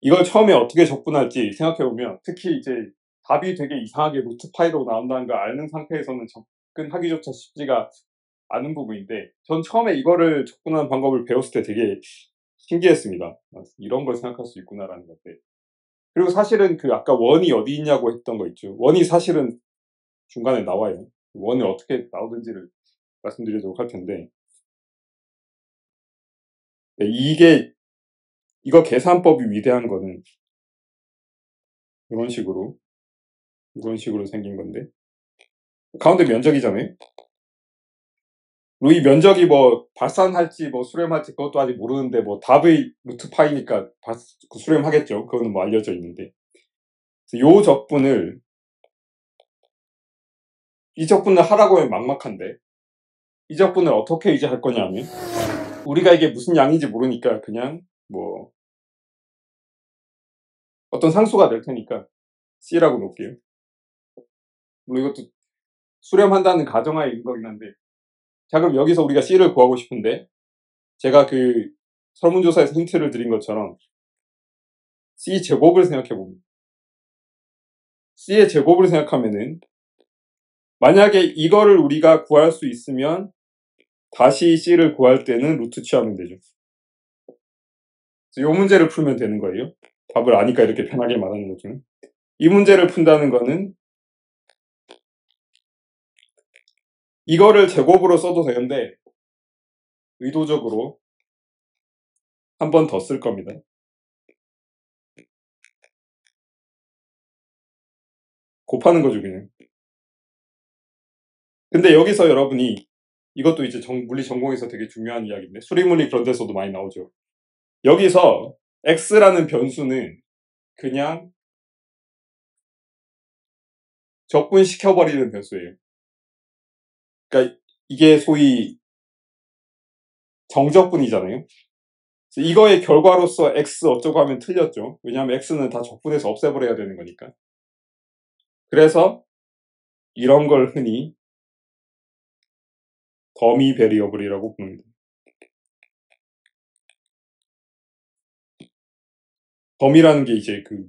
이걸 처음에 어떻게 접근할지 생각해보면, 특히 이제 답이 되게 이상하게 루트 파이로 나온다는 걸 아는 상태에서는 접근하기조차 쉽지가 않은 부분인데, 전 처음에 이거를 접근하는 방법을 배웠을 때 되게 신기했습니다. 이런 걸 생각할 수 있구나라는 건데. 그리고 사실은 그 아까 원이 어디 있냐고 했던 거 있죠. 원이 사실은 중간에 나와요. 원이 어떻게 나오는지를 말씀드리도록 할 텐데, 네, 이거 계산법이 위대한 거는 이런 식으로 생긴 건데, 가운데 면적이잖아요. 이 면적이 뭐 발산할지 뭐 수렴할지 그것도 아직 모르는데, 뭐 답의 루트 파이니까 수렴하겠죠. 그거는 뭐 알려져 있는데, 요 적분을 이 적분을 하라고 하면 막막한데, 이 적분을 어떻게 이제 할 거냐면, 우리가 이게 무슨 양인지 모르니까 그냥 뭐 어떤 상수가 될 테니까 C라고 놓을게요. 물론 이것도 수렴한다는 가정하에 있는 거긴 한데, 자, 그럼 여기서 우리가 C를 구하고 싶은데, 제가 그 설문조사에서 힌트를 드린 것처럼 C 제곱을 생각해 봅니다. C의 제곱을 생각하면은, 만약에 이거를 우리가 구할 수 있으면 다시 C를 구할 때는 루트 취하면 되죠. 이 문제를 풀면 되는 거예요. 답을 아니까 이렇게 편하게 말하는 거죠. 이 문제를 푼다는 거는 이거를 제곱으로 써도 되는데, 의도적으로 한 번 더 쓸 겁니다. 곱하는 거죠, 그냥. 근데 여기서 여러분이, 이것도 이제 물리 전공에서 되게 중요한 이야기인데, 수리물리 그런 데서도 많이 나오죠. 여기서 x라는 변수는 그냥 적분시켜버리는 변수예요. 그러니까 이게 소위 정적분이잖아요. 이거의 결과로서 x 어쩌고 하면 틀렸죠. 왜냐하면 x는 다 적분해서 없애버려야 되는 거니까. 그래서 이런 걸 흔히 더미 베리어블이라고 부릅니다. 더미라는 게 이제 그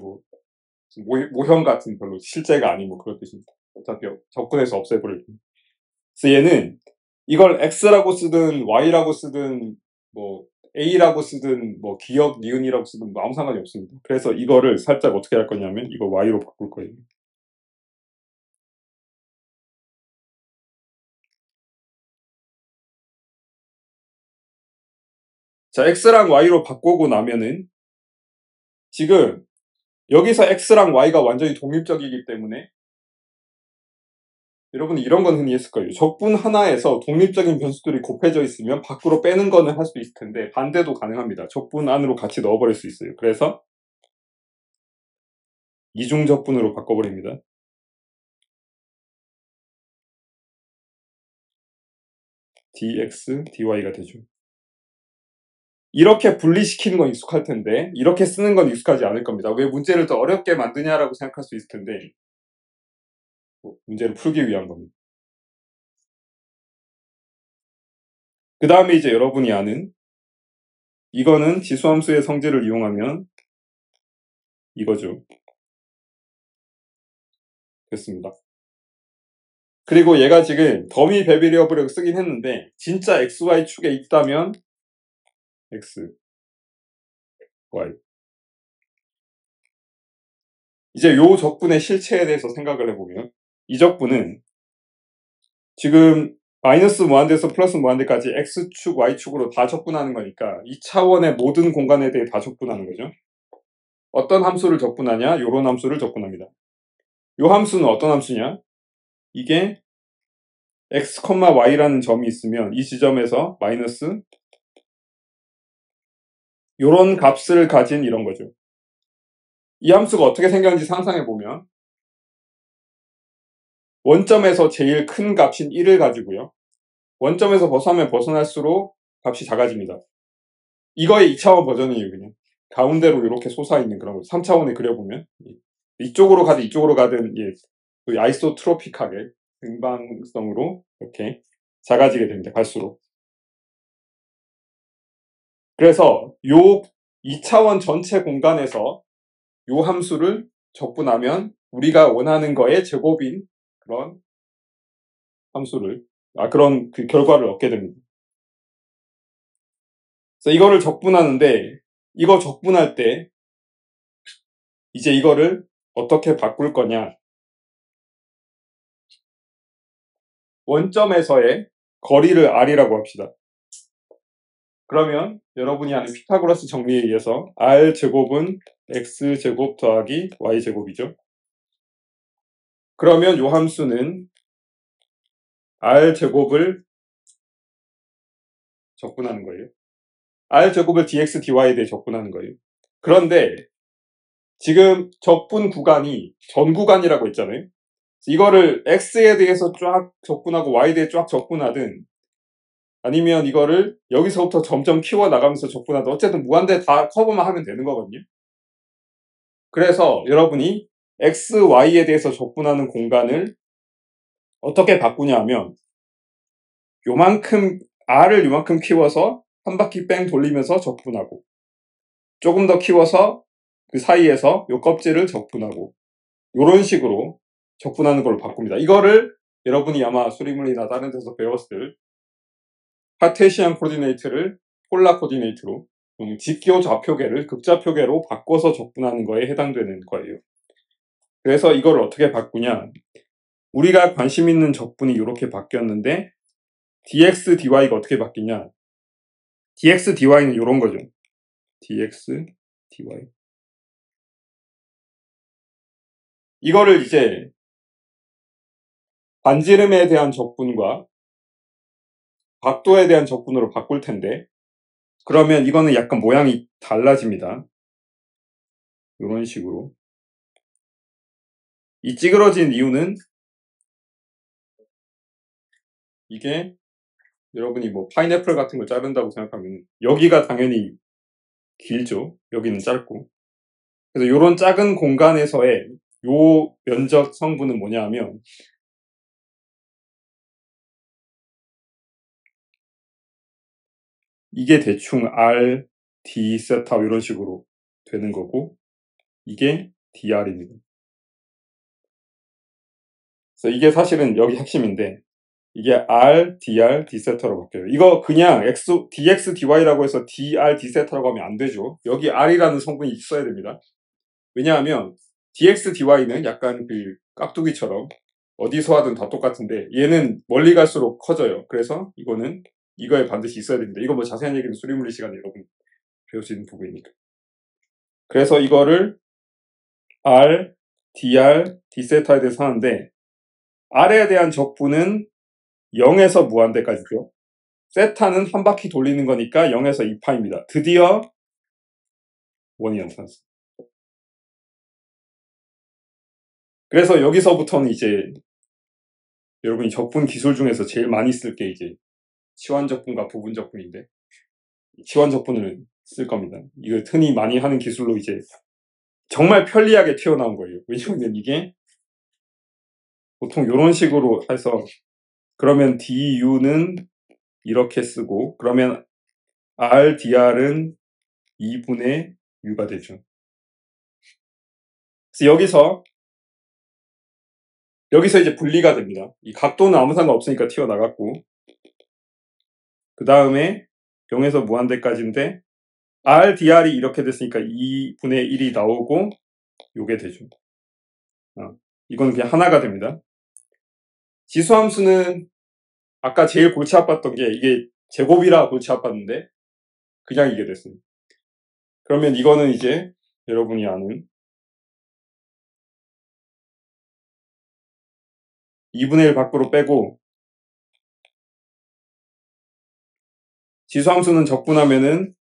모형 같은, 별로 실제가 아닌 뭐 그런 뜻입니다. 어차피 접근해서 없애버릴. 그래서 얘는 이걸 x라고 쓰든 y라고 쓰든 뭐 a라고 쓰든 뭐 기역 니은이라고 쓰든 뭐 아무 상관이 없습니다. 그래서 이거를 살짝 어떻게 할 거냐면 이거 y로 바꿀 거예요. 자, x랑 y로 바꾸고 나면은 지금 여기서 x랑 y가 완전히 독립적이기 때문에, 여러분이 이런 건 흔히 했을 거예요. 적분 하나에서 독립적인 변수들이 곱해져 있으면 밖으로 빼는 거는 할 수 있을 텐데, 반대도 가능합니다. 적분 안으로 같이 넣어버릴 수 있어요. 그래서 이중적분으로 바꿔버립니다. dx, dy가 되죠. 이렇게 분리시키는 건 익숙할 텐데 이렇게 쓰는 건 익숙하지 않을 겁니다. 왜 문제를 더 어렵게 만드냐라고 생각할 수 있을 텐데, 문제를 풀기 위한 겁니다. 그 다음에 이제 여러분이 아는, 이거는 지수함수의 성질을 이용하면 이거죠. 됐습니다. 그리고 얘가 지금 더미 베리어블을 쓰긴 했는데, 진짜 xy축에 있다면 x, y. 이제 요 적분의 실체에 대해서 생각을 해보면, 이 적분은 지금 마이너스 무한대에서 플러스 무한대까지 x축, y축으로 다 적분하는 거니까 이 차원의 모든 공간에 대해 다 적분하는 거죠. 어떤 함수를 적분하냐? 요런 함수를 적분합니다. 요 함수는 어떤 함수냐? 이게 x, y라는 점이 있으면 이 지점에서 마이너스 요런 값을 가진 이런 거죠. 이 함수가 어떻게 생겼는지 상상해보면, 원점에서 제일 큰 값인 1을 가지고요, 원점에서 벗어날수록 값이 작아집니다. 이거의 2차원 버전이에요. 그냥 가운데로 이렇게 솟아있는 그런 거. 3차원에 그려보면 이쪽으로 가든 이쪽으로 가든 아이소트로픽하게 등방성으로 이렇게 작아지게 됩니다. 갈수록. 그래서 요 2차원 전체 공간에서 요 함수를 적분하면 우리가 원하는 거의 제곱인 그런 함수를, 그런 그 결과를 얻게 됩니다. 그래서 이거를 적분하는데, 이거 적분할 때 이제 이거를 어떻게 바꿀 거냐. 원점에서의 거리를 r이라고 합시다. 그러면 여러분이 아는 피타고라스 정리에 의해서 r제곱은 x제곱 더하기 y제곱이죠. 그러면 요 함수는 r제곱을 적분하는 거예요. r제곱을 dx dy에 대해 적분하는 거예요. 그런데 지금 적분 구간이 전 구간이라고 했잖아요. 이거를 x에 대해서 쫙 적분하고 y에 대해 쫙 적분하든 아니면 이거를 여기서부터 점점 키워 나가면서 적분하든 어쨌든 무한대 다 커버만 하면 되는 거거든요. 그래서 여러분이 x, y에 대해서 적분하는 공간을 어떻게 바꾸냐 하면 요만큼 r을 요만큼 키워서 한 바퀴 뺑 돌리면서 적분하고 조금 더 키워서 그 사이에서 요 껍질을 적분하고 요런 식으로 적분하는 걸로 바꿉니다. 이거를 여러분이 아마 수리물리나 다른 데서 배웠을 카테시안 코디네이트를 폴라 코디네이트로 직교 좌표계를 극좌표계로 바꿔서 적분하는 거에 해당되는 거예요. 그래서 이걸 어떻게 바꾸냐, 우리가 관심 있는 적분이 이렇게 바뀌었는데 dx, dy가 어떻게 바뀌냐, dx, dy는 이런 거죠. dx, dy. 이거를 이제 반지름에 대한 적분과 각도에 대한 적분으로 바꿀 텐데, 그러면 이거는 약간 모양이 달라집니다. 이런 식으로. 이 찌그러진 이유는 이게 여러분이 뭐 파인애플 같은 걸 자른다고 생각하면 여기가 당연히 길죠. 여기는 짧고. 그래서 이런 작은 공간에서의 요 면적 성분은 뭐냐 하면 이게 대충 r, d, 세타 이런 식으로 되는 거고 이게 dr입니다. 그래서 이게 사실은 여기 핵심인데 이게 r, dr, d세타로 바뀌어요. 이거 그냥 dx, dy라고 해서 dr, d세타라고 하면 안 되죠. 여기 r이라는 성분이 있어야 됩니다. 왜냐하면 dx, dy는 약간 그 깍두기처럼 어디서 하든 다 똑같은데 얘는 멀리 갈수록 커져요. 그래서 이거는 이거에 반드시 있어야 됩니다. 이거 뭐 자세한 얘기는 수리물리 시간에 여러분 배울 수 있는 부분이니까. 그래서 이거를 r, dr, d세타에 대해서 하는데 r에 대한 적분은 0에서 무한대까지죠. 세타는 한 바퀴 돌리는 거니까 0에서 2파입니다. 드디어 원이 나타났어요. 그래서 여기서부터는 이제 여러분이 적분 기술 중에서 제일 많이 쓸 게 이제 치환적분과 부분적분인데 치환적분을 쓸 겁니다. 이거 흔히 많이 하는 기술로 이제 정말 편리하게 튀어나온 거예요. 왜냐면 이게 보통 이런 식으로 해서 그러면 du는 이렇게 쓰고 그러면 rdr은 2분의 u가 되죠. 그래서 여기서 이제 분리가 됩니다. 이 각도는 아무 상관없으니까 튀어나갔고 그 다음에 0에서 무한대까지인데 rdr이 이렇게 됐으니까 2분의 1이 나오고 요게 되죠. 이건 그냥 하나가 됩니다. 지수함수는 아까 제일 골치 아팠던 게 이게 제곱이라 골치 아팠는데 그냥 이게 됐습니다. 그러면 이거는 이제 여러분이 아는 2분의 1 밖으로 빼고 지수함수는 적분하면은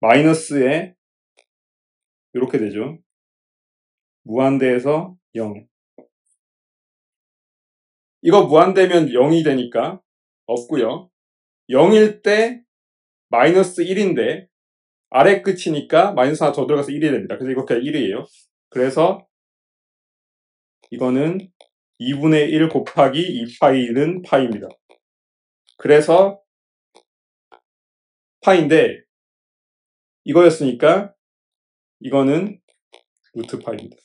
마이너스에 이렇게 되죠. 무한대에서 0. 이거 무한대면 0이 되니까 없고요. 0일 때 마이너스 1인데 아래 끝이니까 마이너스 하나 더 들어가서 1이 됩니다. 그래서 이거 그냥 1이에요. 그래서 이거는 2분의 1 곱하기 2파이는 파이입니다. 그래서 파인데 이거였으니까 이거는 루트 파입니다.